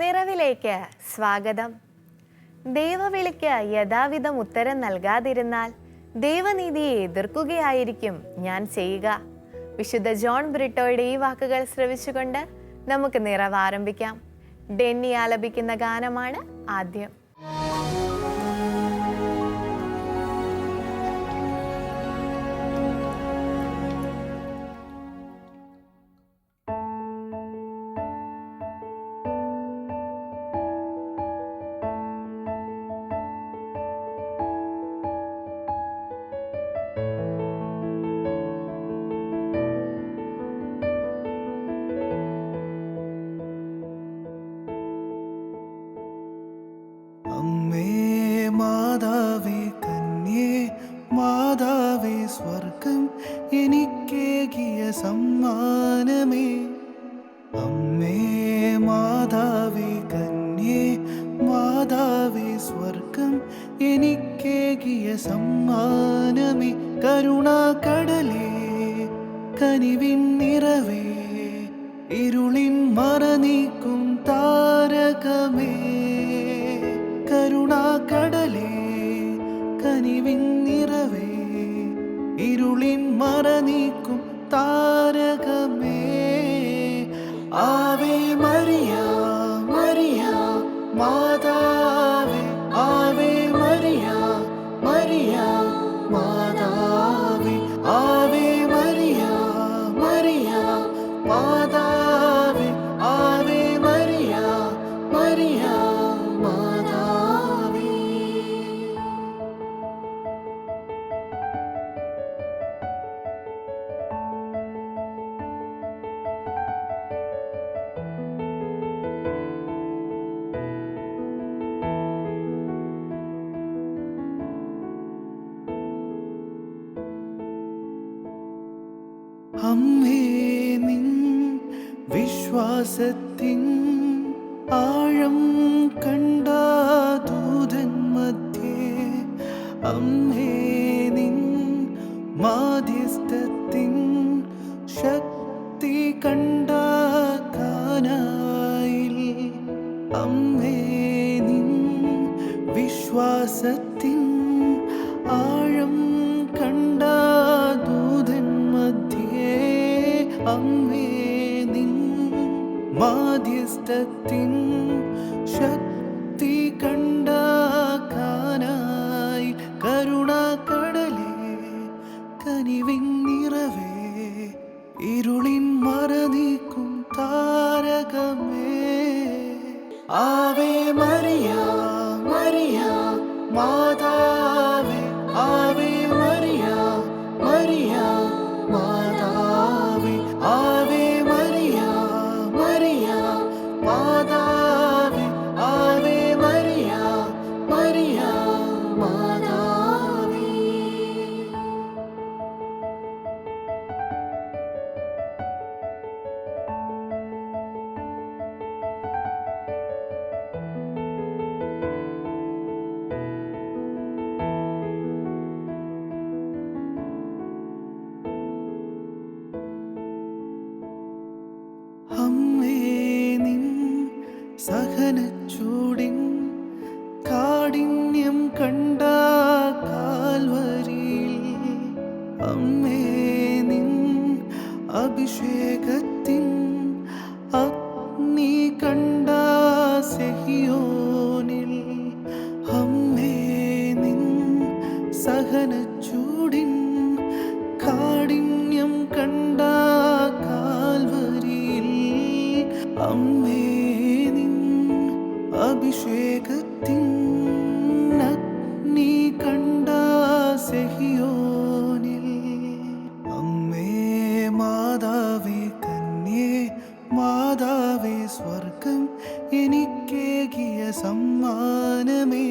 പിറവിലേക്ക് സ്വാഗതം. ദൈവവിളിക്ക് യഥാവിധം ഉത്തരം നൽകാതിരുന്നാൽ ദൈവനീതിയെ എതിർക്കുകയായിരിക്കും ഞാൻ ചെയ്യുക. വിശുദ്ധ ജോൺ ബ്രിട്ടോയുടെ ഈ വാക്കുകൾ ശ്രവിച്ചുകൊണ്ട് നമുക്ക് നിറവ് ആരംഭിക്കാം. ഡെന്നി ആലപിക്കുന്ന ഗാനമാണ് ആദ്യം. മാതാവേ സ്വർഗം എനിക്കേകിയ സമ്മാനമേ, അമ്മേ മാതാവേ കന്യേ, മാതാവേ സ്വർഗം എനിക്കേകിയ സമ്മാനമേ, കരുണാകടലേ കനിവിൻ നിറവേ, ഇരുളിൻ മറനീക്കും താരകമേ, കരുണാകടലേ കനിവിൻ നിറവേ, ഇരുളിൻ മറനീക്കും താരകമേ. ആവേ മരിയ മരിയ മാതാവേ, ആവേ മരിയ മരിയ മാതാവേ, ആവേ മരിയ മരിയ മാതാവേ, ആവേ മരിയ മരിയ മാതാവേ. അമ്മേ നിൻ വിശ്വാസത്തിൻ ആഴം കണ്ട ദൂതൻ മധ്യേ, അമ്മേ നിൻ മാധ്യസ്ഥത്തിൻ ശക്തി കണ്ട കാനായിൽ, അമ്മേ നിൻ വിശ്വാസത്തിൻ ആഴം കണ്ട ദൂതൻ മധ്യേ, അമ്മേ നിൻ മാധ്യസ്ഥത്തിൻ ശക്തി കണ്ട കാനായി, കരുണാകടലേ കനിവിൻ നിറവേ, ഇരുളിൻ മറനീക്കും താരകമേ. ആവേ മരിയ മരിയ മാതാവേ, ആവേ മരിയ മരിയ മാതാവേ, ആവേ മരിയ മരിയ മാതാവേ, ആവേ മരിയ മരിയ മാതാവേ. അമ്മേ നിൻ സഹനച്ചൂടിൻ കാഠിന്യം കണ്ട കാൽവരിയിൽ, അമ്മേ നിൻ അഭിഷേകത്തിൻ അഗ്നി കണ്ട സെഹിയോനിൽ, അമ്മേ നിൻ സഹനച്ചൂടിൻ കാഠിന്യം കണ്ട കാൽവരിയിൽ, അമ്മേ നിൻ അഭിഷേകത്തിൻ അഗ്നി കണ്ട സെഹിയോനിൽ, അമ്മേ മാതാവേ കന്യേ, മാതാവേ സ്വർഗം എനിക്കേകിയ സമ്മാനമേ,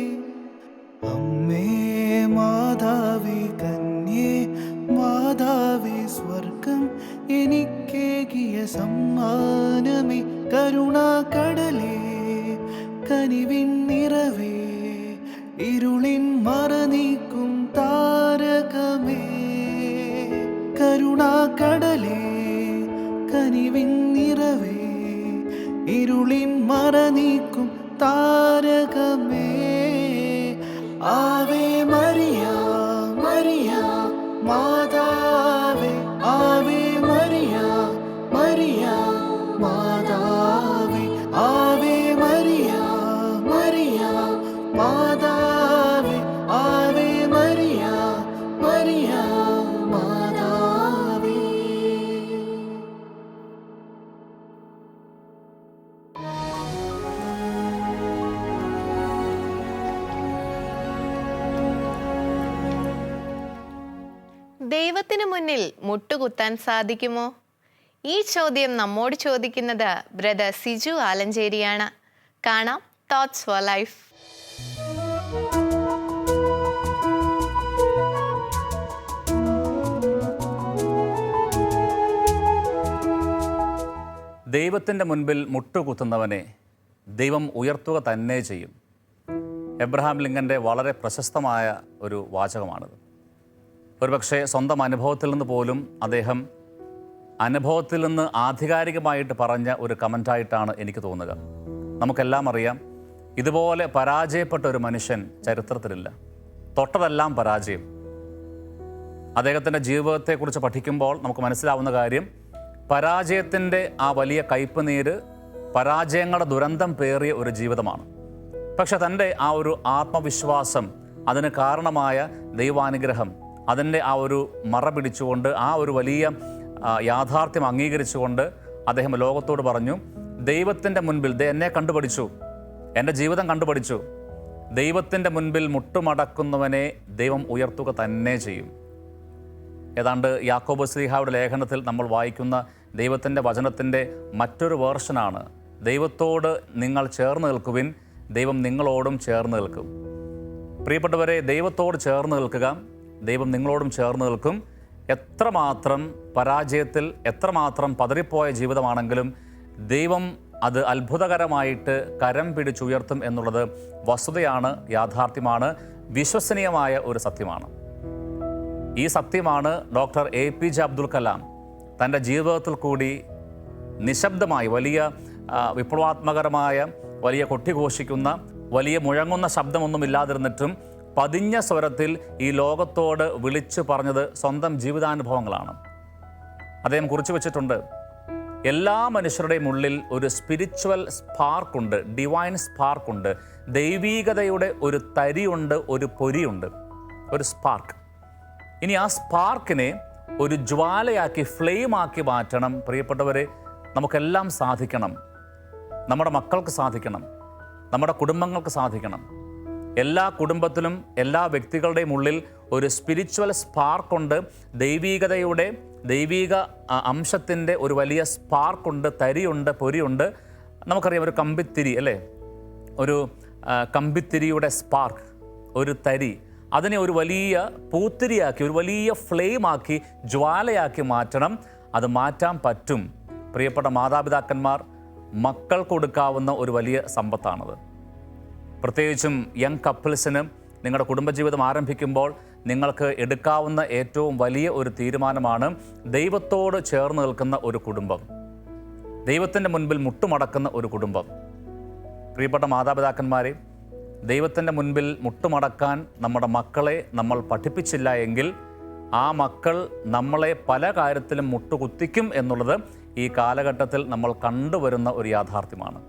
അമ്മേ മാതാവേ കന്യേ, മാതാവേ സ്വർഗം എനിക്കേകിയ സമ്മാനമേ, കരുണാകടലേ കനിവിൻ നിറവേ, ഇരുളിൻ മറനീക്കും താരകമേ, കരുണാകടലേ കനിവിൻ നിറവേ, ഇരുളിൻ മറ നീക്കും താരകമേ. ആവേ മരിയ മരിയ മാതാവേ, ആവേ മരിയ മരിയ മാതാവേ, ആവേ മരിയ മരിയ മാതാവേ, ആവേ മരിയ മരിയ മാതാവേ. ദൈവത്തിന് മുന്നിൽ മുട്ടുകുത്താൻ സാധിക്കുമോ? ഈ ചോദ്യം നമ്മോട് ചോദിക്കുന്നത് ബ്രദർ സിജു ആലഞ്ചേരിയാണ്. കാണാം തോട്ട്സ് ഫോർ ലൈഫ്. ദൈവത്തിൻ്റെ മുൻപിൽ മുട്ടുകുത്തുന്നവനെ ദൈവം ഉയർത്തുക തന്നെ ചെയ്യും. എബ്രഹാം ലിങ്കൻ്റെ വളരെ പ്രശസ്തമായ ഒരു വാചകമാണിത്. ഒരുപക്ഷെ സ്വന്തം അനുഭവത്തിൽ നിന്ന് പോലും അദ്ദേഹം അനുഭവത്തിൽ നിന്ന് ആധികാരികമായിട്ട് പറഞ്ഞ ഒരു കമൻ്റായിട്ടാണ് എനിക്ക് തോന്നുക. നമുക്കെല്ലാം അറിയാം, ഇതുപോലെ പരാജയപ്പെട്ട ഒരു മനുഷ്യൻ ചരിത്രത്തിലില്ല. തൊട്ടതെല്ലാം പരാജയം. അദ്ദേഹത്തിൻ്റെ ജീവിതത്തെക്കുറിച്ച് പഠിക്കുമ്പോൾ നമുക്ക് മനസ്സിലാവുന്ന കാര്യം, പരാജയത്തിൻ്റെ ആ വലിയ കയ്പുനീര്, പരാജയങ്ങളുടെ ദുരന്തം പേറിയ ഒരു ജീവിതമാണ്. പക്ഷെ തൻ്റെ ആ ഒരു ആത്മവിശ്വാസം, അതിന് കാരണമായ ദൈവാനുഗ്രഹം, അതിൻ്റെ ആ ഒരു മറ പിടിച്ചുകൊണ്ട്, ആ ഒരു വലിയ യാഥാർത്ഥ്യം അംഗീകരിച്ചുകൊണ്ട് അദ്ദേഹം ലോകത്തോട് പറഞ്ഞു, ദൈവത്തിൻ്റെ മുൻപിൽ എന്നെ കണ്ടുപഠിച്ചു, എൻ്റെ ജീവിതം കണ്ടുപഠിച്ചു, ദൈവത്തിൻ്റെ മുൻപിൽ മുട്ടുമടക്കുന്നവനെ ദൈവം ഉയർത്തുക തന്നെ ചെയ്യും. ഏതാണ്ട് യാക്കോബ് ശ്ലീഹായുടെ ലേഖനത്തിൽ നമ്മൾ വായിക്കുന്ന ദൈവത്തിൻ്റെ വചനത്തിൻ്റെ മറ്റൊരു വേർഷനാണ്, ദൈവത്തോട് നിങ്ങൾ ചേർന്ന് നിൽക്കുവിൻ, ദൈവം നിങ്ങളോടും ചേർന്ന് നിൽക്കും. പ്രിയപ്പെട്ടവരെ, ദൈവത്തോട് ചേർന്ന് നിൽക്കുക, ദൈവം നിങ്ങളോടും ചേർന്ന് നിൽക്കും. എത്രമാത്രം പരാജയത്തിൽ, എത്രമാത്രം പതറിപ്പോയ ജീവിതമാണെങ്കിലും ദൈവം അത് അത്ഭുതകരമായിട്ട് കരം പിടിച്ചുയർത്തും എന്നുള്ളത് വസ്തുതയാണ്, യാഥാർത്ഥ്യമാണ്, വിശ്വസനീയമായ ഒരു സത്യമാണ്. ഈ സത്യമാണ് ഡോക്ടർ APJ അബ്ദുൽ കലാം തൻ്റെ ജീവിതത്തിൽ കൂടി നിശബ്ദമായി, വലിയ വിപ്ലവാത്മകരമായ, വലിയ കൊട്ടിഘോഷിക്കുന്ന, വലിയ മുഴങ്ങുന്ന ശബ്ദമൊന്നുമില്ലാതിരുന്നിട്ടും പതിഞ്ഞ സ്വരത്തിൽ ഈ ലോകത്തോട് വിളിച്ചു പറഞ്ഞത് സ്വന്തം ജീവിതാനുഭവങ്ങളാണ്. അദ്ദേഹം കുറിച്ചു വച്ചിട്ടുണ്ട്, എല്ലാ മനുഷ്യരുടെയും ഉള്ളിൽ ഒരു സ്പിരിച്വൽ സ്പാർക്കുണ്ട്, ഡിവൈൻ സ്പാർക്കുണ്ട്, ദൈവീകതയുടെ ഒരു തരിയുണ്ട്, ഒരു പൊരിയുണ്ട്, ഒരു സ്പാർക്ക്. ഇനി ആ സ്പാർക്കിനെ ഒരു ജ്വാലയാക്കി, ഫ്ലെയിമാക്കി മാറ്റണം. പ്രിയപ്പെട്ടവരെ, നമുക്കെല്ലാം സാധിക്കണം. നമ്മുടെ മക്കൾക്ക് സാധിക്കണം, നമ്മുടെ കുടുംബങ്ങൾക്ക് സാധിക്കണം. എല്ലാ കുടുംബത്തിലും, എല്ലാ വ്യക്തികളുടെയും ഉള്ളിൽ ഒരു സ്പിരിച്വൽ സ്പാർക്കുണ്ട്, ദൈവീകതയുടെ, ദൈവീക അംശത്തിൻ്റെ ഒരു വലിയ സ്പാർക്കുണ്ട്, തരിയുണ്ട്, പൊരിയുണ്ട്. നമുക്കറിയാം, ഒരു കമ്പിത്തിരി അല്ലേ, ഒരു കമ്പിത്തിരിയുടെ സ്പാർക്ക്, ഒരു തരി, അതിനെ ഒരു വലിയ പൂത്തിരിയാക്കി, ഒരു വലിയ ഫ്ലെയിമാക്കി, ജ്വാലയാക്കി മാറ്റണം. അത് മാറ്റാൻ പറ്റും. പ്രിയപ്പെട്ട മാതാപിതാക്കന്മാർ, മക്കൾക്ക് കൊടുക്കാവുന്ന ഒരു വലിയ സമ്പത്താണത്. പ്രത്യേകിച്ചും യങ് കപ്പിൾസിന് നിങ്ങളുടെ കുടുംബജീവിതം ആരംഭിക്കുമ്പോൾ നിങ്ങൾക്ക് എടുക്കാവുന്ന ഏറ്റവും വലിയ ഒരു തീരുമാനമാണ് ദൈവത്തോട് ചേർന്ന് നിൽക്കുന്ന ഒരു കുടുംബം, ദൈവത്തിൻ്റെ മുൻപിൽ മുട്ടുമടക്കുന്ന ഒരു കുടുംബം. പ്രിയപ്പെട്ട മാതാപിതാക്കന്മാരെ, ദൈവത്തിൻ്റെ മുൻപിൽ മുട്ടുമടക്കാൻ നമ്മുടെ മക്കളെ നമ്മൾ പഠിപ്പിച്ചില്ല എങ്കിൽ ആ മക്കൾ നമ്മളെ പല കാര്യത്തിലും മുട്ടുകുത്തിക്കും എന്നുള്ളത് ഈ കാലഘട്ടത്തിൽ നമ്മൾ കണ്ടുവരുന്ന ഒരു യാഥാർത്ഥ്യമാണ്.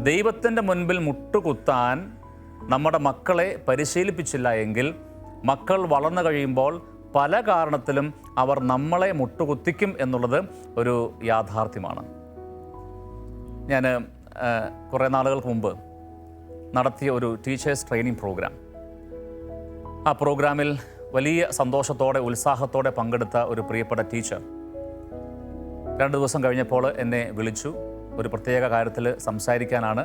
ദൈവത്തിൻ്റെ മുൻപിൽ മുട്ടുകുത്താൻ നമ്മുടെ മക്കളെ പരിശീലിപ്പിച്ചില്ല എങ്കിൽ മക്കൾ വളർന്നു കഴിയുമ്പോൾ പല കാരണത്തിലും അവർ നമ്മളെ മുട്ടുകുത്തിക്കും എന്നുള്ളത് ഒരു യാഥാർത്ഥ്യമാണ്. ഞാൻ കുറേ നാളുകൾക്ക് മുമ്പ് നടത്തിയ ഒരു ടീച്ചേഴ്സ് ട്രെയിനിങ് പ്രോഗ്രാം, ആ പ്രോഗ്രാമിൽ വലിയ സന്തോഷത്തോടെ, ഉത്സാഹത്തോടെ പങ്കെടുത്ത ഒരു പ്രിയപ്പെട്ട ടീച്ചർ 2 ദിവസം കഴിഞ്ഞപ്പോൾ എന്നെ വിളിച്ചു. ഒരു പ്രത്യേക കാര്യത്തിൽ സംസാരിക്കാനാണ്,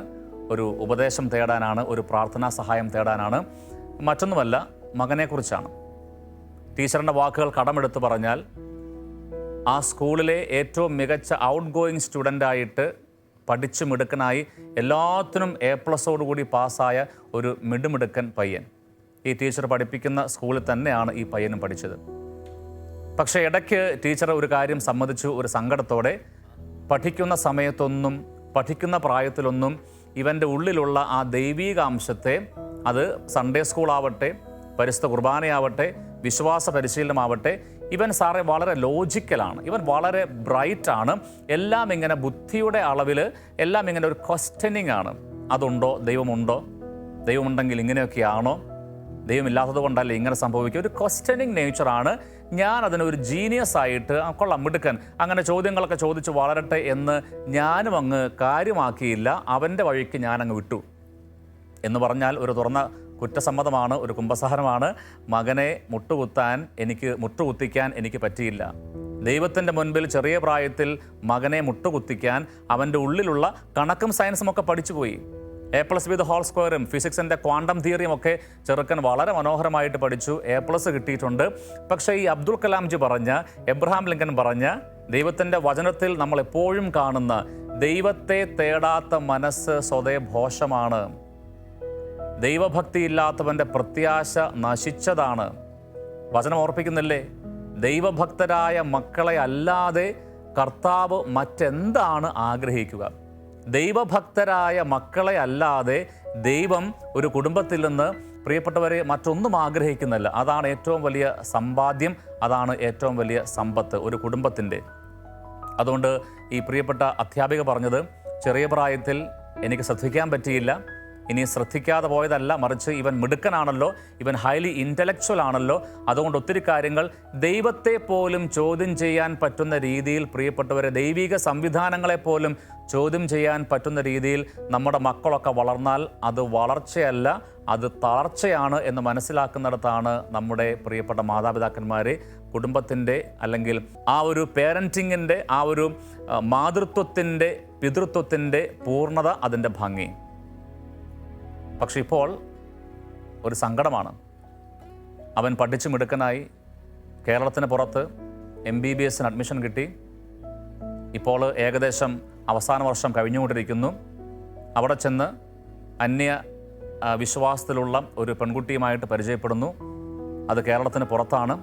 ഒരു ഉപദേശം തേടാനാണ്, ഒരു പ്രാർത്ഥനാ സഹായം തേടാനാണ്. മറ്റൊന്നുമല്ല, മകനെക്കുറിച്ചാണ്. ടീച്ചറിൻ്റെ വാക്കുകൾ കടമെടുത്ത് പറഞ്ഞാൽ, ആ സ്കൂളിലെ ഏറ്റവും മികച്ച ഔട്ട് ഗോയിങ് സ്റ്റുഡൻ്റായിട്ട് പഠിച്ചു മിടുക്കനായി എല്ലാത്തിനും A+ഓടുകൂടി പാസ്സായ ഒരു മിടുമിടുക്കൻ പയ്യൻ. ഈ ടീച്ചർ പഠിപ്പിക്കുന്ന സ്കൂളിൽ തന്നെയാണ് ഈ പയ്യനും പഠിച്ചത്. പക്ഷേ ഇടയ്ക്ക് ടീച്ചർ ഒരു കാര്യം സമ്മതിച്ചു, ഒരു സങ്കടത്തോടെ, പഠിക്കുന്ന സമയത്തൊന്നും പഠിക്കുന്ന പ്രായത്തിലൊന്നും ഇവൻ്റെ ഉള്ളിലുള്ള ആ ദൈവീക അംശത്തെ, അത് സൺഡേ സ്കൂളാവട്ടെ, പരിശുദ്ധ കുർബാനയാവട്ടെ, വിശ്വാസ പരിശീലനമാവട്ടെ, ഇവൻ സാറേ വളരെ ലോജിക്കലാണ്, ഇവൻ വളരെ ബ്രൈറ്റാണ്. എല്ലാം ഇങ്ങനെ ബുദ്ധിയുടെ അളവിൽ എല്ലാം ഇങ്ങനെ ഒരു ക്വസ്റ്റ്യനിങ് ആണ്. അതുണ്ടോ, ദൈവമുണ്ടോ, ദൈവമുണ്ടെങ്കിൽ ഇങ്ങനെയൊക്കെയാണോ, ദൈവമില്ലാത്തത് കൊണ്ടല്ലേ ഇങ്ങനെ സംഭവിക്കുക, ഒരു ക്വസ്റ്റ്യനിങ് നേച്ചറാണ്. ഞാൻ അതിനൊരു ജീനിയസ് ആയിട്ട് കൊള്ളാം, മിടുക്കൻ, അങ്ങനെ ചോദ്യങ്ങളൊക്കെ ചോദിച്ച് വളരട്ടെ എന്ന് ഞാനും അങ്ങ് കാര്യമാക്കിയില്ല. അവൻ്റെ വഴിക്ക് ഞാനങ്ങ് വിട്ടു എന്ന് പറഞ്ഞാൽ ഒരു തുറന്ന കുറ്റസമ്മതമാണ്, ഒരു കുമ്പസാരമാണ്. മകനെ മുട്ടുകുത്തിക്കാൻ എനിക്ക് പറ്റിയില്ല. ദൈവത്തിൻ്റെ മുൻപിൽ ചെറിയ പ്രായത്തിൽ മകനെ മുട്ടുകുത്തിക്കാൻ അവൻ്റെ ഉള്ളിലുള്ള കണക്കും സയൻസും ഒക്കെ പഠിച്ചുപോയി. A+B² ഫിസിക്സിൻ്റെ ക്വാണ്ടം തിയറിയും ഒക്കെ ചെറുക്കൻ വളരെ മനോഹരമായിട്ട് പഠിച്ചു, A+ കിട്ടിയിട്ടുണ്ട്. പക്ഷേ ഈ അബ്ദുൽ കലാംജി പറഞ്ഞ, എബ്രഹാം ലിങ്കൻ പറഞ്ഞ, ദൈവത്തിൻ്റെ വചനത്തിൽ നമ്മൾ എപ്പോഴും കാണുന്ന ദൈവത്തെ തേടാത്ത മനസ്സ് സ്വതേ ഭോഷമാണ്, ദൈവഭക്തി ഇല്ലാത്തവൻ്റെ പ്രത്യാശ നശിച്ചതാണ്. വചനം ഓർപ്പിക്കുന്നില്ലേ? ദൈവഭക്തരായ മക്കളെ അല്ലാതെ കർത്താവ് മറ്റെന്താണ് ആഗ്രഹിക്കുക? ദൈവഭക്തരായ മക്കളെ അല്ലാതെ ദൈവം ഒരു കുടുംബത്തിൽ നിന്ന്, പ്രിയപ്പെട്ടവരെ, മറ്റൊന്നും ആഗ്രഹിക്കുന്നില്ല. അതാണ് ഏറ്റവും വലിയ സമ്പാദ്യം, അതാണ് ഏറ്റവും വലിയ സമ്പത്ത് ഒരു കുടുംബത്തിൻ്റെ. അതുകൊണ്ട് ഈ പ്രിയപ്പെട്ട അധ്യാപിക പറഞ്ഞത്, ചെറിയ പ്രായത്തിൽ എനിക്ക് ശ്രദ്ധിക്കാൻ പറ്റിയില്ല, ഇനി ശ്രദ്ധിക്കാതെ പോയതല്ല, മറിച്ച് ഇവൻ മിടുക്കനാണല്ലോ, ഇവൻ ഹൈലി ഇൻ്റലക്ച്വൽ ആണല്ലോ, അതുകൊണ്ട് ഒത്തിരി കാര്യങ്ങൾ ദൈവത്തെ പോലും ചോദ്യം ചെയ്യാൻ പറ്റുന്ന രീതിയിൽ, പ്രിയപ്പെട്ടവരെ, ദൈവിക സംവിധാനങ്ങളെപ്പോലും ചോദ്യം ചെയ്യാൻ പറ്റുന്ന രീതിയിൽ നമ്മുടെ മക്കളൊക്കെ വളർന്നാൽ അത് വളർച്ചയല്ല, അത് തളർച്ചയാണ് എന്ന് മനസ്സിലാക്കുന്നിടത്താണ് നമ്മുടെ പ്രിയപ്പെട്ട മാതാപിതാക്കന്മാരെ കുടുംബത്തിൻ്റെ, അല്ലെങ്കിൽ ആ ഒരു പേരൻറ്റിങ്ങിൻ്റെ, ആ ഒരു മാതൃത്വത്തിൻ്റെ, പിതൃത്വത്തിൻ്റെ പൂർണ്ണത, അതിൻ്റെ ഭംഗി. പക്ഷെ ഇപ്പോൾ ഒരു സങ്കടമാണ്. അവൻ പഠിച്ചു മിടുക്കനായി കേരളത്തിന് പുറത്ത് MBBS അഡ്മിഷൻ കിട്ടി. ഇപ്പോൾ ഏകദേശം അവസാന വർഷം കഴിഞ്ഞുകൊണ്ടിരിക്കുന്നു. അവിടെ ചെന്ന് അന്യ വിശ്വാസത്തിലുള്ള ഒരു പെൺകുട്ടിയുമായിട്ട് പരിചയപ്പെടുന്നു. അത് കേരളത്തിന് പുറത്താണ്.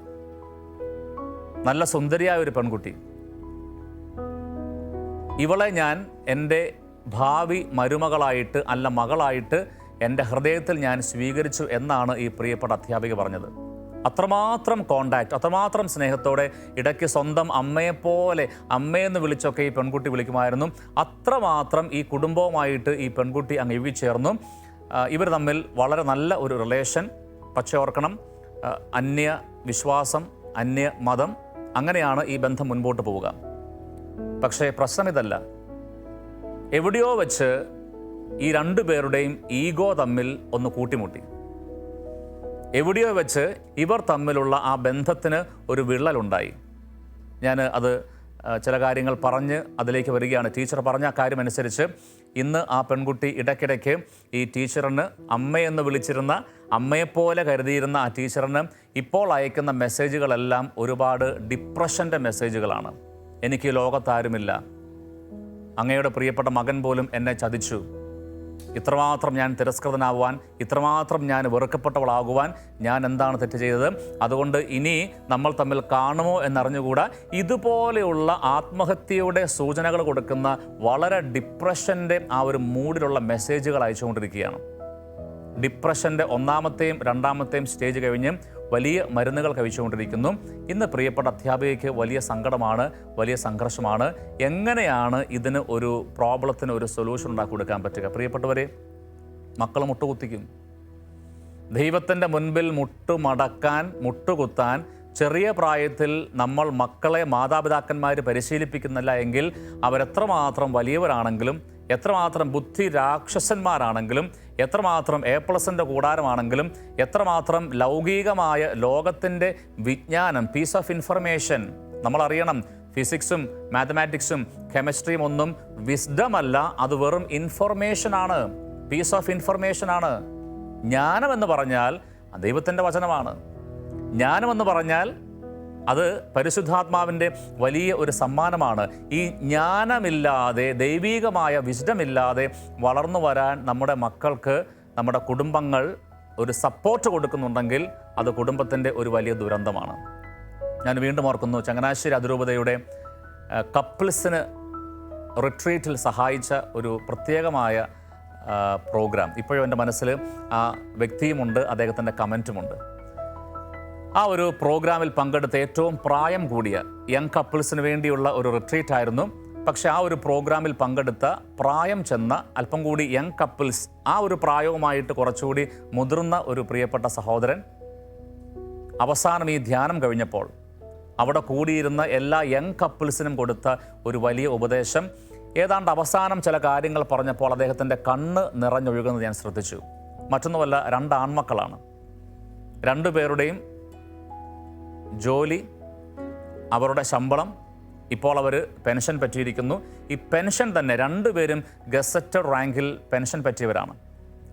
നല്ല സുന്ദരിയായ ഒരു പെൺകുട്ടി. ഇവളെ ഞാൻ എൻ്റെ ഭാവി മരുമകളായിട്ട്, അല്ല മകളായിട്ട്, എൻ്റെ ഹൃദയത്തിൽ ഞാൻ സ്വീകരിച്ചു എന്നാണ് ഈ പ്രിയപ്പെട്ട അധ്യാപിക പറഞ്ഞത്. അത്രമാത്രം കോണ്ടാക്റ്റ്, അത്രമാത്രം സ്നേഹത്തോടെ, ഇടയ്ക്ക് സ്വന്തം അമ്മയെപ്പോലെ അമ്മയെന്ന് വിളിച്ചൊക്കെ ഈ പെൺകുട്ടി വിളിക്കുമായിരുന്നു. അത്രമാത്രം ഈ കുടുംബവുമായിട്ട് ഈ പെൺകുട്ടി അങ്ങ് ഇഴുകിച്ചേർന്നു. ഇവർ തമ്മിൽ വളരെ നല്ല ഒരു റിലേഷൻ. പക്ഷേ ഓർക്കണം, അന്യ വിശ്വാസം, അന്യ മതം, അങ്ങനെയാണ് ഈ ബന്ധം മുൻപോട്ട് പോവുക. പക്ഷേ പ്രശ്നം ഇതല്ല. എവിടെയോ വെച്ച് ഈ രണ്ടുപേരുടെയും ഈഗോ തമ്മിൽ ഒന്ന് കൂട്ടിമുട്ടി. എവിടെയോ വെച്ച് ഇവർ തമ്മിലുള്ള ആ ബന്ധത്തിന് ഒരു വിള്ളലുണ്ടായി. ഞാൻ അത് ചില കാര്യങ്ങൾ പറഞ്ഞ് അതിലേക്ക് വരികയാണ്. ടീച്ചർ പറഞ്ഞ കാര്യമനുസരിച്ച് ഇന്ന് ആ പെൺകുട്ടി ഇടയ്ക്കിടയ്ക്ക് ഈ ടീച്ചറിന് അമ്മയെന്ന് വിളിച്ചിരുന്ന, അമ്മയെപ്പോലെ കരുതിയിരുന്ന ആ ടീച്ചറിന് ഇപ്പോൾ അയക്കുന്ന മെസ്സേജുകളെല്ലാം ഒരുപാട് ഡിപ്രഷൻ്റെ മെസ്സേജുകളാണ്. എനിക്ക് ലോകത്താരുമില്ല, അങ്ങയുടെ പ്രിയപ്പെട്ട മകൻ പോലും എന്നെ ചതിച്ചു, ഇത്രമാത്രം ഞാൻ തിരസ്കൃതനാവാൻ, ഇത്രമാത്രം ഞാൻ വെറുക്കപ്പെട്ടവളാകുവാൻ ഞാൻ എന്താണ് തെറ്റ് ചെയ്തത്? അതുകൊണ്ട് ഇനി നമ്മൾ തമ്മിൽ കാണുമോ എന്നറിഞ്ഞുകൂടാ. ഇതുപോലെയുള്ള ആത്മഹത്യയുടെ സൂചനകൾ കൊടുക്കുന്ന വളരെ ഡിപ്രഷൻ്റെ ആ ഒരു മൂഡിലുള്ള മെസ്സേജുകൾ അയച്ചുകൊണ്ടിരിക്കുകയാണ്. ഡിപ്രഷൻ്റെ ഒന്നാമത്തെയും രണ്ടാമത്തെയും സ്റ്റേജ് കഴിഞ്ഞ് വലിയ മരുന്നുകൾ കഴിച്ചുകൊണ്ടിരിക്കുന്നു. ഇന്ന് പ്രിയപ്പെട്ട അധ്യാപികയ്ക്ക് വലിയ സങ്കടമാണ്, വലിയ സംഘർഷമാണ്. എങ്ങനെയാണ് ഇതിന് ഒരു പ്രോബ്ലത്തിന് ഒരു സൊല്യൂഷൻ ഉണ്ടാക്കി കൊടുക്കാൻ പറ്റുക? പ്രിയപ്പെട്ടവരെ, മക്കൾ മുട്ടുകുത്തിക്കും. ദൈവത്തിൻ്റെ മുൻപിൽ മുട്ടുകുത്താൻ ചെറിയ പ്രായത്തിൽ നമ്മൾ മക്കളെ മാതാപിതാക്കന്മാർ പരിശീലിപ്പിക്കുന്നില്ല എങ്കിൽ അവരെത്രമാത്രം വലിയവരാണെങ്കിലും, എത്രമാത്രം ബുദ്ധി രാക്ഷസന്മാരാണെങ്കിലും, എത്രമാത്രം A+ൻ്റെ കൂടാരമാണെങ്കിലും, എത്രമാത്രം ലൗകികമായ ലോകത്തിൻ്റെ വിജ്ഞാനം, പീസ് ഓഫ് ഇൻഫർമേഷൻ, നമ്മളറിയണം, ഫിസിക്സും മാത്തമാറ്റിക്സും കെമിസ്ട്രിയും ഒന്നും വിസ്ഡം അല്ല, അത് വെറും ഇൻഫർമേഷനാണ്, പീസ് ഓഫ് ഇൻഫർമേഷനാണ്. ജ്ഞാനമെന്ന് പറഞ്ഞാൽ ദൈവത്തിൻ്റെ വചനമാണ്. ജ്ഞാനമെന്ന് പറഞ്ഞാൽ അത് പരിശുദ്ധാത്മാവിൻ്റെ വലിയ ഒരു സമ്മാനമാണ്. ഈ ജ്ഞാനമില്ലാതെ, ദൈവീകമായ വിസ്ഡമില്ലാതെ വളർന്നു വരാൻ നമ്മുടെ മക്കൾക്ക്, നമ്മുടെ കുടുംബങ്ങൾ ഒരു സപ്പോർട്ട് കൊടുക്കുന്നുണ്ടെങ്കിൽ അത് കുടുംബത്തിൻ്റെ ഒരു വലിയ ദുരന്തമാണ്. ഞാൻ വീണ്ടും ഓർക്കുന്നു, ചങ്ങനാശ്ശേരി അതിരൂപതയുടെ കപ്പിൾസിന് റിട്രീറ്റിൽ സഹായിച്ച ഒരു പ്രത്യേകമായ പ്രോഗ്രാം ഇപ്പോഴും എൻ്റെ മനസ്സിൽ ആ വ്യക്തിയുമുണ്ട്, അദ്ദേഹത്തിൻ്റെ കമൻറ്റുമുണ്ട്. ആ ഒരു പ്രോഗ്രാമിൽ പങ്കെടുത്ത ഏറ്റവും പ്രായം കൂടിയ യങ് കപ്പിൾസിന് വേണ്ടിയുള്ള ഒരു റിട്രീറ്റ് ആയിരുന്നു. പക്ഷെ ആ ഒരു പ്രോഗ്രാമിൽ പങ്കെടുത്ത പ്രായം ചെന്ന അല്പം കൂടി യങ് കപ്പിൾസ്, ആ ഒരു പ്രായവുമായിട്ട് കുറച്ചുകൂടി മുതിർന്ന ഒരു പ്രിയപ്പെട്ട സഹോദരൻ അവസാനം ഈ ധ്യാനം കഴിഞ്ഞപ്പോൾ അവിടെ കൂടിയിരുന്ന എല്ലാ യങ് കപ്പിൾസിനും കൊടുത്ത ഒരു വലിയ ഉപദേശം, ഏതാണ്ട് അവസാനം ചില കാര്യങ്ങൾ പറഞ്ഞപ്പോൾ അദ്ദേഹത്തിൻ്റെ കണ്ണ് നിറഞ്ഞൊഴുകുന്നത് ഞാൻ ശ്രദ്ധിച്ചു. മറ്റൊന്നുമല്ല, 2 ആൺമക്കളാണ്. 2 പേരുടെയും ജോലി, അവരുടെ ശമ്പളം, ഇപ്പോൾ അവർ പെൻഷൻ പറ്റിയിരിക്കുന്നു. ഈ പെൻഷൻ തന്നെ 2 പേരും ഗസറ്റഡ് റാങ്കിൽ പെൻഷൻ പറ്റിയവരാണ്.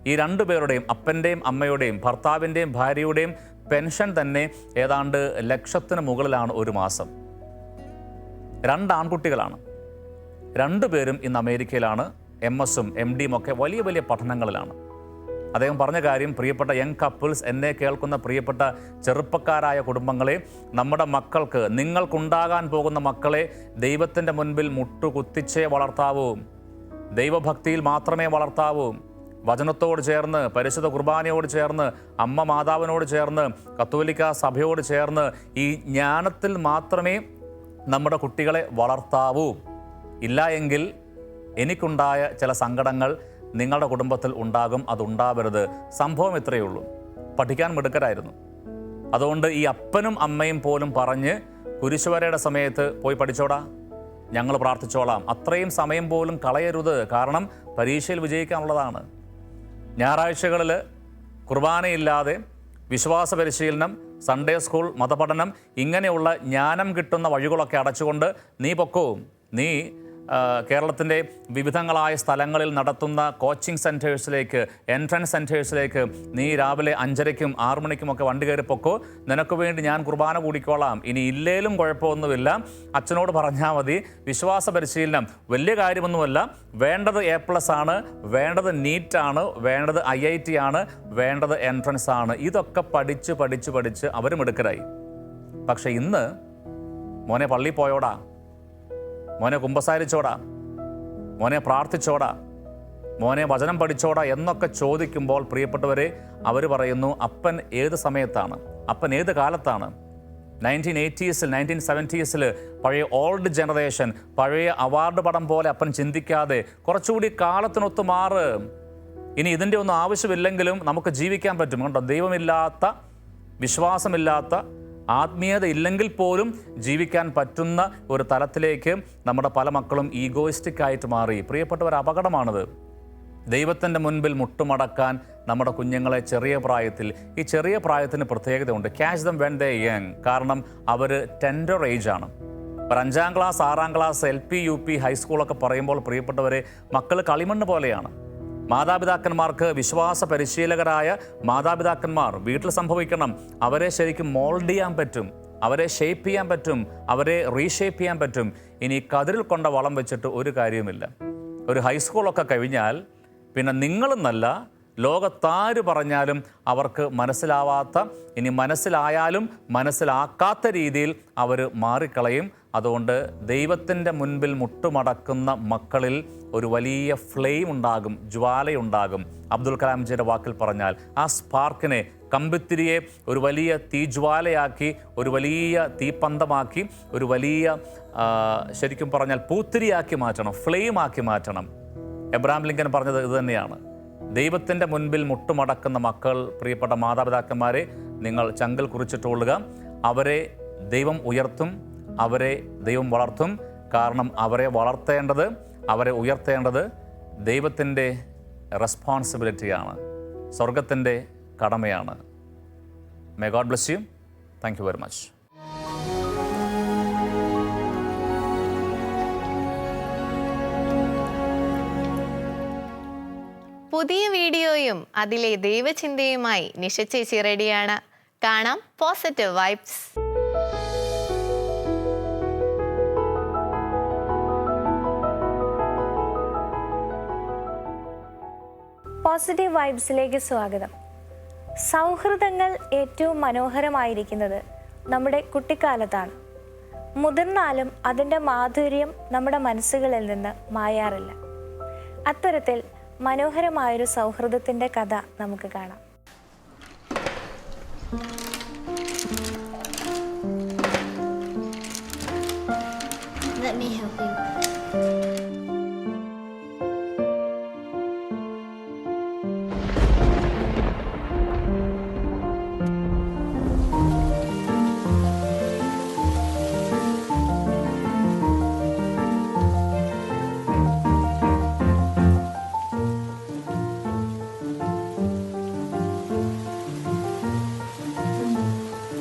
ഈ 2 പേരുടെയും, അപ്പൻ്റെയും അമ്മയുടെയും ഭർത്താവിൻ്റെയും ഭാര്യയുടെയും പെൻഷൻ തന്നെ ഏതാണ്ട് 1,00,000 മുകളിലാണ് ഒരു മാസം. 2 ആൺകുട്ടികളാണ്. 2 പേരും ഇന്ന് അമേരിക്കയിലാണ്. MS-ഉം MD-യും ഒക്കെ വലിയ വലിയ പഠനങ്ങളിലാണ്. അദ്ദേഹം പറഞ്ഞ കാര്യം, പ്രിയപ്പെട്ട യങ് കപ്പിൾസ്, എന്നെ കേൾക്കുന്ന പ്രിയപ്പെട്ട ചെറുപ്പക്കാരായ കുടുംബങ്ങളെ, നമ്മുടെ മക്കൾക്ക്, നിങ്ങൾക്കുണ്ടാകാൻ പോകുന്ന മക്കളെ ദൈവത്തിൻ്റെ മുൻപിൽ മുട്ടുകുത്തിച്ചേ വളർത്താവൂ. ദൈവഭക്തിയിൽ മാത്രമേ വളർത്താവൂ. വചനത്തോട് ചേർന്ന്, പരിശുദ്ധ കുർബാനയോട് ചേർന്ന്, അമ്മ മാതാവിനോട് ചേർന്ന്, കത്തോലിക്ക സഭയോട് ചേർന്ന് ഈ ജ്ഞാനത്തിൽ മാത്രമേ നമ്മുടെ കുട്ടികളെ വളർത്താവൂ. ഇല്ല എങ്കിൽ എനിക്കുണ്ടായ ചില സങ്കടങ്ങൾ നിങ്ങളുടെ കുടുംബത്തിൽ ഉണ്ടാകും. അതുണ്ടാവരുത്. സംഭവം ഇത്രയേ ഉള്ളൂ. പഠിക്കാൻ മിടുക്കരായിരുന്നു. അതുകൊണ്ട് ഈ അപ്പനും അമ്മയും പോലും പറഞ്ഞ്, കുരിശുവരയുടെ സമയത്ത് പോയി പഠിച്ചോടാ, ഞങ്ങൾ പ്രാർത്ഥിച്ചോളാം, അത്രയും സമയം പോലും കളയരുത്, കാരണം പരീക്ഷയിൽ വിജയിക്കാനുള്ളതാണ്. ഞായറാഴ്ചകളിൽ കുർബാനയില്ലാതെ വിശ്വാസ പരിശീലനം, സൺഡേ സ്കൂൾ, മതപഠനം, ഇങ്ങനെയുള്ള ജ്ഞാനം കിട്ടുന്ന വഴികളൊക്കെ അടച്ചുകൊണ്ട് നീ പൊക്കോ, നീ കേരളത്തിൻ്റെ വിവിധങ്ങളായ സ്ഥലങ്ങളിൽ നടത്തുന്ന കോച്ചിങ് സെൻറ്റേഴ്സിലേക്ക്, എൻട്രൻസ് സെൻറ്റേഴ്സിലേക്ക് നീ രാവിലെ 5:30-ക്കും 6 മണിക്കുമൊക്കെ വണ്ടി കയറി പൊക്കോ, നിനക്ക് വേണ്ടി ഞാൻ കുർബാന കൂടിക്കോളാം, ഇനി ഇല്ലേലും കുഴപ്പമൊന്നുമില്ല, അച്ഛനോട് പറഞ്ഞാൽ മതി. വിശ്വാസ പരിശീലനം വലിയ കാര്യമൊന്നുമല്ല, വേണ്ടത് A+ ആണ്, വേണ്ടത് നീറ്റാണ്, വേണ്ടത് IIT ആണ്, വേണ്ടത് എൻട്രൻസ് ആണ്. ഇതൊക്കെ പഠിച്ച് പഠിച്ച് പഠിച്ച് അവർ മിടുക്കരായി. പക്ഷെ ഇന്ന് മോനെ പള്ളിയിൽ പോയോടാ, മോനെ കുമ്പസാരിച്ചോടാ, മോനെ പ്രാർത്ഥിച്ചോടാ, മോനെ വചനം പഠിച്ചോടാ എന്നൊക്കെ ചോദിക്കുമ്പോൾ പ്രിയപ്പെട്ടവരെ, അവർ പറയുന്നു അപ്പൻ ഏത് സമയത്താണ്, അപ്പൻ ഏത് കാലത്താണ്? 1980s 1970s പഴയ ഓൾഡ് ജനറേഷൻ, പഴയ അവാർഡ് പടം പോലെ അപ്പൻ ചിന്തിക്കാതെ കുറച്ചുകൂടി കാലത്തിനൊത്ത് മാറ്. ഇനി ഇതിൻ്റെ ഒന്നും ആവശ്യമില്ലെങ്കിലും നമുക്ക് ജീവിക്കാൻ പറ്റും. കണ്ടോ, ദൈവമില്ലാത്ത, വിശ്വാസമില്ലാത്ത, ആത്മീയത ഇല്ലെങ്കിൽ പോലും ജീവിക്കാൻ പറ്റുന്ന ഒരു തലത്തിലേക്ക് നമ്മുടെ പല മക്കളും ഈഗോയിസ്റ്റിക് ആയിട്ട് മാറി. പ്രിയപ്പെട്ടവർ, അപകടമാണിത്. ദൈവത്തിൻ്റെ മുൻപിൽ മുട്ടുമടക്കാൻ നമ്മുടെ കുഞ്ഞുങ്ങളെ ചെറിയ പ്രായത്തിൽ, ഈ ചെറിയ പ്രായത്തിന് പ്രത്യേകതയുണ്ട്, catch dum when they young. കാരണം അവർ ടെൻഡർ ഏജ് ആണ്. ഒരു 5ാം ക്ലാസ്, 6ാം ക്ലാസ്, LP UP ഹൈസ്കൂളൊക്കെ പറയുമ്പോൾ പ്രിയപ്പെട്ടവരെ, മക്കൾ കളിമണ്ണ് പോലെയാണ്. മാതാപിതാക്കന്മാർക്ക്, വിശ്വാസ പരിശീലകരായ മാതാപിതാക്കന്മാർ വീട്ടിൽ സംഭവിക്കണം. അവരെ ശരിക്കും മോൾഡ് ചെയ്യാൻ പറ്റും, അവരെ ഷേപ്പ് ചെയ്യാൻ പറ്റും, അവരെ റീഷേപ്പ് ചെയ്യാൻ പറ്റും. ഇനി കതിരിൽ കൊണ്ട വളം വെച്ചിട്ട് ഒരു കാര്യവുമില്ല. ഒരു ഹൈസ്കൂളൊക്കെ കഴിഞ്ഞാൽ പിന്നെ നിങ്ങളെന്നല്ല, ലോകത്താര് പറഞ്ഞാലും അവർക്ക് മനസ്സിലാവാത്ത, ഇനി മനസ്സിലായാലും മനസ്സിലാക്കാത്ത രീതിയിൽ അവർ മാറിക്കളയും. അതുകൊണ്ട് ദൈവത്തിൻ്റെ മുൻപിൽ മുട്ടുമടക്കുന്ന മക്കളിൽ ഒരു വലിയ ഫ്ലെയിം ഉണ്ടാകും, ജ്വാലയുണ്ടാകും. അബ്ദുൽ കലാംജിയുടെ വാക്കിൽ പറഞ്ഞാൽ ആ സ്പാർക്കിനെ, കമ്പിത്തിരിയെ ഒരു വലിയ തീജ്വാലയാക്കി, ഒരു വലിയ തീപ്പന്തമാക്കി, ഒരു വലിയ ശരിക്കും പറഞ്ഞാൽ പൂത്തിരിയാക്കി മാറ്റണം, ഫ്ലെയിം ആക്കി മാറ്റണം. എബ്രഹാം ലിങ്കൻ പറഞ്ഞത് ഇത് തന്നെയാണ്. ദൈവത്തിൻ്റെ മുൻപിൽ മുട്ടുമടക്കുന്ന മക്കൾ, പ്രിയപ്പെട്ട മാതാപിതാക്കന്മാരെ, നിങ്ങൾ ചങ്കിൽ കുറിച്ചിട്ടുകൊള്ളുക. അവരെ ദൈവം ഉയർത്തും, അവരെ ദൈവം വളർത്തും. കാരണം അവരെ വളർത്തേണ്ടത്, അവരെ ഉയർത്തേണ്ടത് ദൈവത്തിൻ്റെ റെസ്പോൺസിബിലിറ്റിയാണ്, സ്വർഗത്തിൻ്റെ കടമയാണ്. May God bless you. Thank you very much. പുതിയ വീഡിയോയും അതിലെ ദൈവചിന്തയുമായി നിഷ ചേച്ചി റെഡിയാണ്. കാണാം പോസിറ്റീവ് വൈബ്സ്. പോസിറ്റീവ് വൈബ്സിലേക്ക് സ്വാഗതം. സൗഹൃദങ്ങൾ ഏറ്റവും മനോഹരമായിരിക്കുന്നത് നമ്മുടെ കുട്ടിക്കാലത്താണ്. മുതിർന്നാലും അതിൻ്റെ മാധുര്യം നമ്മുടെ മനസ്സുകളിൽ നിന്ന് മായാറില്ല. അത്തരത്തിൽ മനോഹരമായൊരു സൗഹൃദത്തിൻ്റെ കഥ നമുക്ക് കാണാം. Let me help you.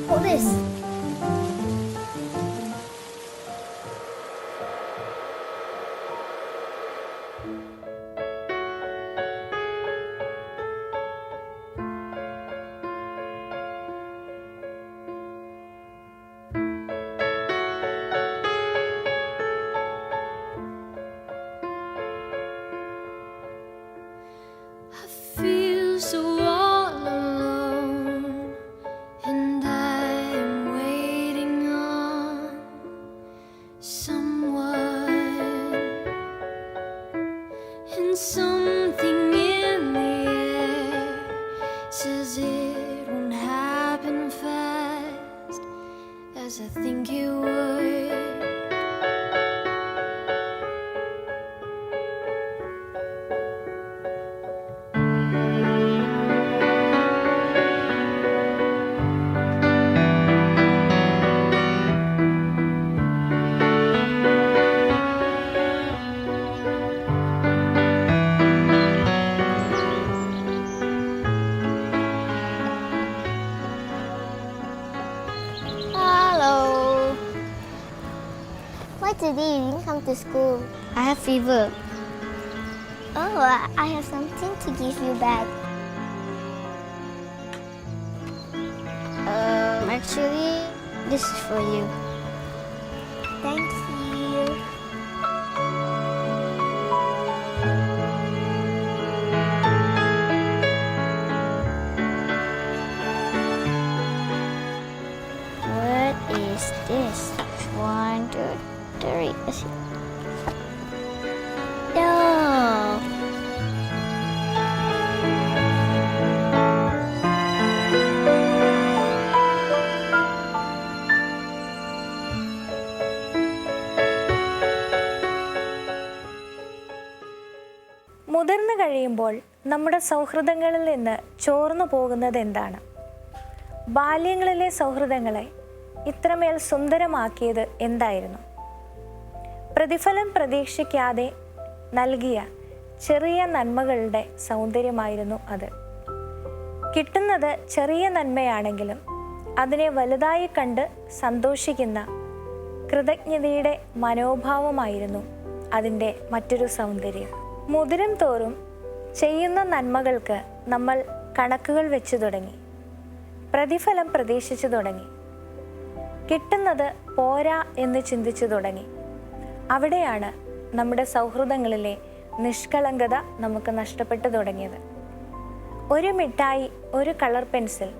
Hold this. I feel so all alone, and I am waiting on someone, and something in the air says it won't happen fast as I think it would. Hello. Why today you didn't come to school? I have fever. Oh, I have something to give you back. Actually, this is for you. Thank you. What is this? 1, 2, 3. No. മുതിർന്നു കഴിയുമ്പോൾ നമ്മുടെ സൗഹൃദങ്ങളിൽ നിന്ന് ചോർന്നു പോകുന്നത് എന്താണ്? ബാല്യങ്ങളിലെ സൗഹൃദങ്ങളെ ഇത്രമേൽ സുന്ദരമാക്കിയത് എന്തായിരുന്നു? പ്രതിഫലം പ്രതീക്ഷിക്കാതെ നൽകിയ ചെറിയ നന്മകളുടെ സൗന്ദര്യമായിരുന്നു അത്. കിട്ടുന്നത് ചെറിയ നന്മയാണെങ്കിലും അതിനെ വലുതായി കണ്ട് സന്തോഷിക്കുന്ന കൃതജ്ഞതയുടെ മനോഭാവമായിരുന്നു അതിൻ്റെ മറ്റൊരു സൗന്ദര്യം. മുതിരും തോറും ചെയ്യുന്ന നന്മകൾക്ക് നമ്മൾ കണക്കുകൾ വെച്ചു തുടങ്ങി, പ്രതിഫലം പ്രതീക്ഷിച്ചു തുടങ്ങി, കിട്ടുന്നത് പോരാ എന്ന് ചിന്തിച്ചു തുടങ്ങി. അവിടെയാണ് നമ്മുടെ സൗഹൃദങ്ങളിലെ നിഷ്കളങ്കത നമുക്ക് നഷ്ടപ്പെട്ടു തുടങ്ങിയത്. ഒരു മിഠായി, ഒരു കളർ പെൻസിൽ,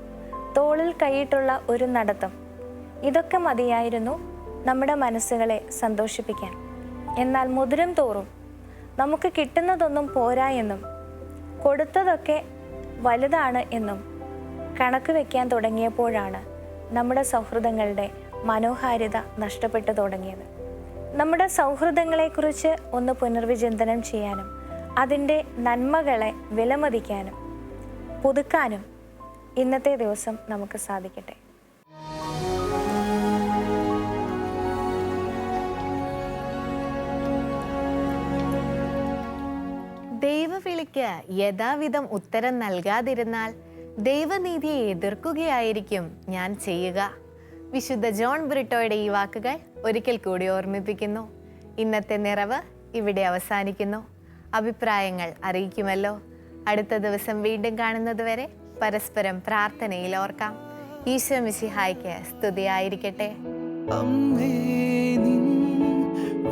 തോളിൽ കൈയിട്ടുള്ള ഒരു നടത്തം, ഇതൊക്കെ മതിയായിരുന്നു നമ്മുടെ മനസ്സുകളെ സന്തോഷിപ്പിക്കാൻ. എന്നാൽ മുതിരും തോറും നമുക്ക് കിട്ടുന്നതൊന്നും പോരാ എന്നും കൊടുത്തതൊക്കെ വലുതാണ് എന്നും കണക്ക് വയ്ക്കാൻ തുടങ്ങിയപ്പോഴാണ് നമ്മുടെ സൗഹൃദങ്ങളുടെ മനോഹാരിത നഷ്ടപ്പെട്ടു തുടങ്ങിയത്. നമ്മുടെ സൗഹൃദങ്ങളെക്കുറിച്ച് ഒന്ന് പുനർവിചിന്തനം ചെയ്യാനും അതിൻ്റെ നന്മകളെ വിലമതിക്കാനും പുതുക്കാനും ഇന്നത്തെ ദിവസം നമുക്ക് സാധിക്കട്ടെ. ദൈവവിളിക്ക് യഥാവിധം ഉത്തരം നൽകാതിരുന്നാൽ ദൈവനീതിയെ എതിർക്കുകയായിരിക്കും ഞാൻ ചെയ്യുക. വിശുദ്ധ ജോൺ ബ്രിട്ടോയുടെ ഈ വാക്കുകൾ ഒരിക്കൽ കൂടി ഓർമ്മിപ്പിക്കുന്നു. ഇന്നത്തെ നിറവ് ഇവിടെ അവസാനിക്കുന്നു. അഭിപ്രായങ്ങൾ അറിയിക്കുമല്ലോ. അടുത്ത ദിവസം വീണ്ടും കാണുന്നതുവരെ പരസ്പരം പ്രാർത്ഥനയിൽ ഓർക്കാം. ഈശോ മിശിഹായ്ക്ക് സ്തുതിയായിരിക്കട്ടെ. അമ്മേ നിൻ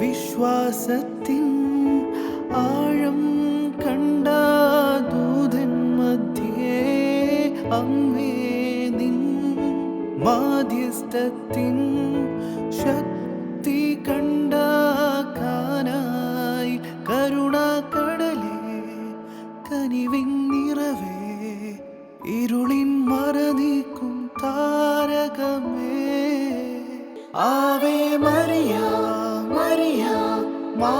വിശ്വാസത്തിൻ ആഴം കണ്ട ദൂതൻ മധ്യേ, അമ്മേ നിൻ മാധ്യസ്ഥത്തിൻ ശക്തി എത്തി കണ്ട കാനായി കരുണാക്കടലേ കനിവിൻ നിറവേ ഇരുളിൻ മറനീക്കും താരകമേ ആവേ മരിയ മരിയ മാ